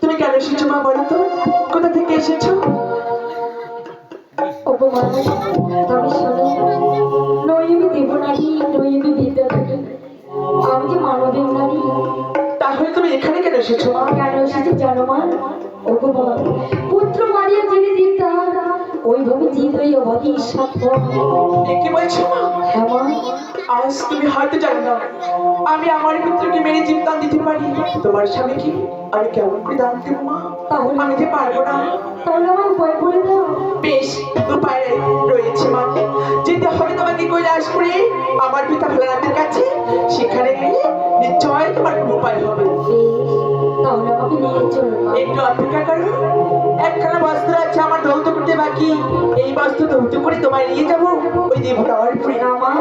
তুমি কেন এসেছো মা বলো তো? কোথা থেকে এসেছো? অপমান তবে শোনো, নই আমি দেবনারী, নই আমি বিদ্যাধারী, আমি যে মানবের নারী। তাহলে তুমি এখানে কেন এসেছো মা? কেন এসেছে জানো মা? অপমান পুত্র মারিয়া যিনি দিতা, ওইভাবে জিত হয়ে অভাবী ঈশ্বর। কি বলছো মা? হ্যাঁ মা। আজ তুমি হয়তো জানো না, আমি আমার পুত্রকে মেরে জীবদান দিতে পারি। তোমার স্বামীকে আমি কেমন করে দান দেবো মা? তাহলে আমি যে পারবো না। তাহলে আমার উপায় বলে দাও। বেশ, উপায় রয়েছে মা। যেতে হবে তোমাকে কৈলাসপুরে আমার পিতা ভোলানাথের কাছে। সেখানে গেলে নিশ্চয় তোমার কোনো উপায় হবে। তাহলে আমাকে নিয়ে চলো মা। একটু অপেক্ষা করো। একখানা বস্ত্র আছে আমার ধৌত করতে বাকি। এই বস্ত্র ধৌত করে তোমায় নিয়ে যাবো ওই দেবতার উপরে। না মা,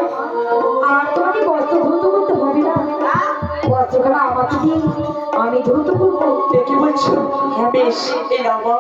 আর তোমাকে বস্ত্র ধৌত করতে হবে না। বস্ত্রখানা আমাকে দিন, আমি ধৌত করবো। দেখে বলছো? বেশ, এই নাও মা।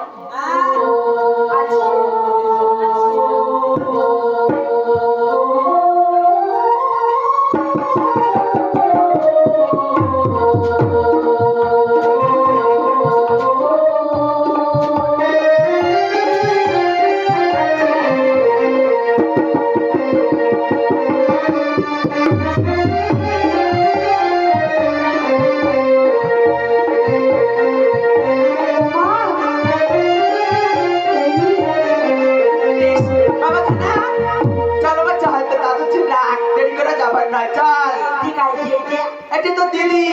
এটা তো দিদি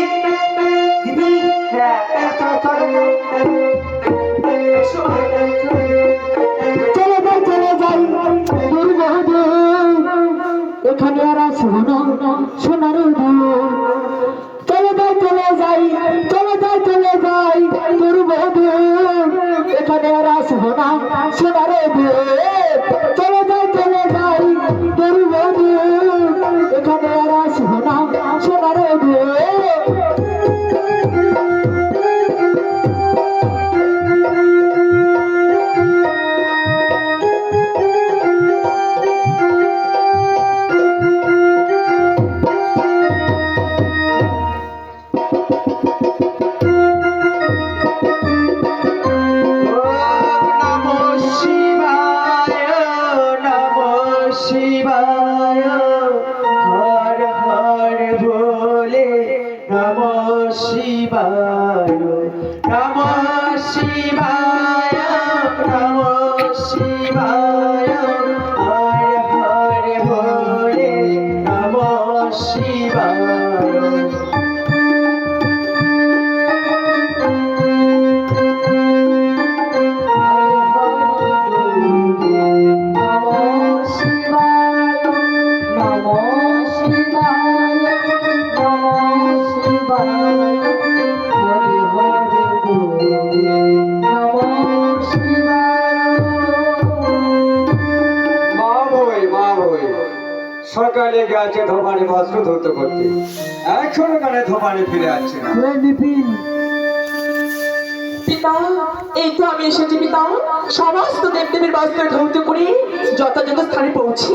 দিদি। হ্যাঁ, চলে যাই চলে যাই দূর বহুদূর, এখানে আর আসবো না সোনার চলে যাই চলে যাই চলে যাই চলে যাই দূর বহুদূর, এখানে আর আসবো না সোনার চলে যাই চলে যাই দূর বহুদূর, এখানে আর আসবো না সোনার সকালে গেছে ধোপানি বস্ত্র ধৌত করতে, এখনো গানে ধোপানি ফিরে আসছে না। পিতা, এই তো আমি এসেছি পিতা। সমস্ত দেবদেবীর বস্ত্র ধৌত করে যথাযথ স্থানে পৌঁছি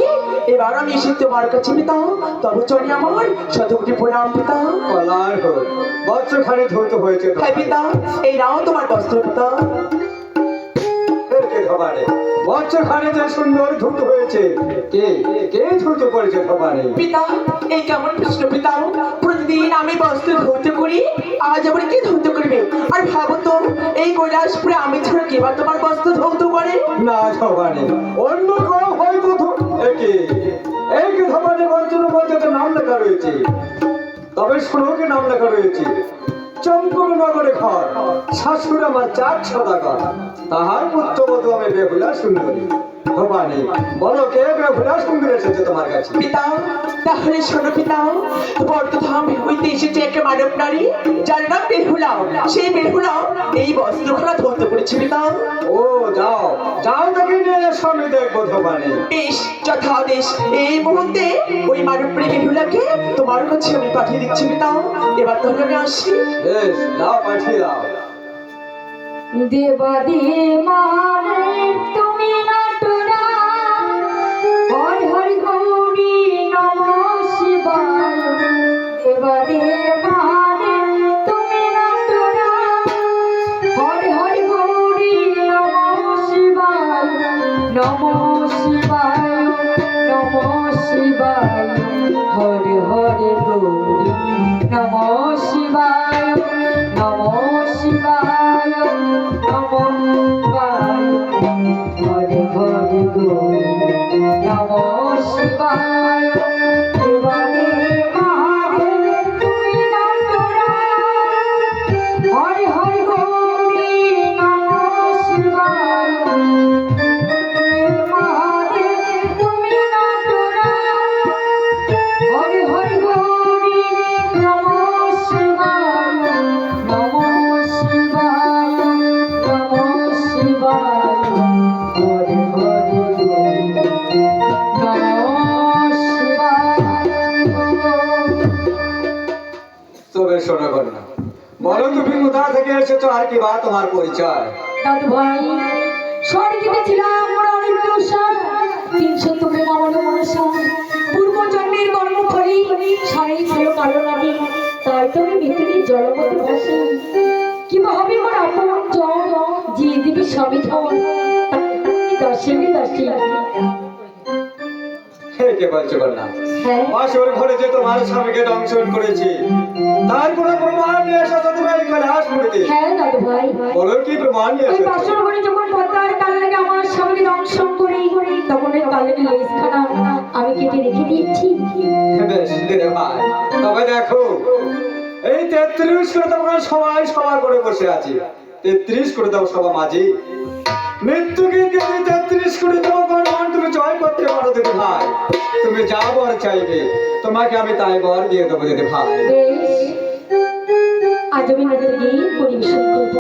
এবার আমি এসেছি তোমার কাছে পিতা। তবে চলি আমার শতকোটি প্রণাম পিতা। কলার হোক, বস্ত্রখানি ধৌত হয়েছে। হ্যাঁ পিতা, এই নাও তোমার বস্ত্র পিতা। ধোপানি বস্ত্রখানি যে সুন্দর ধৌত হয়েছে, কে কে ধৌত করেছে ধোপানি? পিতা, এই কেমন প্রশ্ন পিতা? প্রতিদিন আমি বস্ত্র ধৌত করি, আজ আবার কে ধৌত করবে? আর ভাবো তো, এই কৈলাসপুরে আমি ছাড়া কে বা তোমার বস্ত্র ধৌত করে? না ধোপানি, অন্য কেউ হয়তো এই কি ধোপানি বস্ত্র বলতে তো নাম লেখা রয়েছে। তবে শোনোকে নাম লেখা রয়েছে চম্পক নগরে ঘর, শাশুর আমার 4 সদাগর, তাহার পুত্রবধূ আমি বেহুলা সুন্দরী। ভবানী, বলো কে বেহুলা সুন্দরী এসেছে তোমার কাছে? পিতা, তাহলে শোনো পিতা, বর্তধাম হইতে এসেছে একটা মানব নারী, যার নাম বেহুলা। সেই বেহুলা এই বস্ত্রখানা ধৌত করেছে পিতা। ও যাও যাও, দেখে নিয়ে এসো, আমি দেখবো ভবানী। বেশ, যথাদেশ। এই মুহূর্তে ওই মানব বেহুলাকে তোমার কাছে আমি পাঠিয়ে দিচ্ছি পিতা। এবার তাহলে আমি আসি। বেশ, যাও পাঠিয়ে দাও। দেবাদি মানে তুমি নাটনা, হরি হরি গৌরী নমঃ শিবায়। দেবাদি মানে নমো শিবায় নমো শিবায় নমো শিবায় হরে হরে নমো শিবায় দেবাদে মহাদেব তুমি নন্দরা হরে হরে গৌরী নমো শিবায় মহাদেব তুমি নন্দরা হরে হরে গৌরী নমো শিবায় নমো শিবায় নমো শিবায় হরে হরে গৌরী নমো শিবায়। তবে শোনো কন্যা, বলো তুমি কোথা থেকে এসেছো আর কি বা তোমার পরিচয়? দাদু ভাই স্বর্গে ছিলাম অনেক দোষা 300 তোমরা নামানো মনসা পূর্ব জন্মের কর্মফলে সারাই ছিল কালো নামে তাই তো আমি মৃত্যুকে জলমতে ভাসি কিংবা হবে আমার আপন জন যে দেবী সবই ধন দর্শনে দর্শী হে কে বলছো কন্যা? হ্যাঁ বাসর ঘরে যে তোমার স্বামীকে দংশন করেছি তার কোনো প্রমাণ নিয়ে এসেছো তুমি এই কৈলাসপুরীতে? হ্যাঁ দাদু ভাই বলো কি প্রমাণ নিয়ে ওই এসেছো? বাসর ঘরে যখন পদ্মার কাল লাগে আমার স্বামীকে দংশন করি তখন ওই কাল লাগে লেজখানা আমি কেটে রেখে দিয়েছি বেশ দিলে ভাই, তবে দেখো এই 33 করে তোমার সবাই সভা করে বসে আছি। 33 করে দাও সভা মাঝি, মৃত্যুকে যদি 33 করে দাও ভগবান তুমি জয় করতে পারো দিদি ভাই। তুমি যা বর চাইবে তোমাকে আমি তাই বর দিয়ে দেবো দিদি ভাই। বেশ আজ আমি নদীর গীত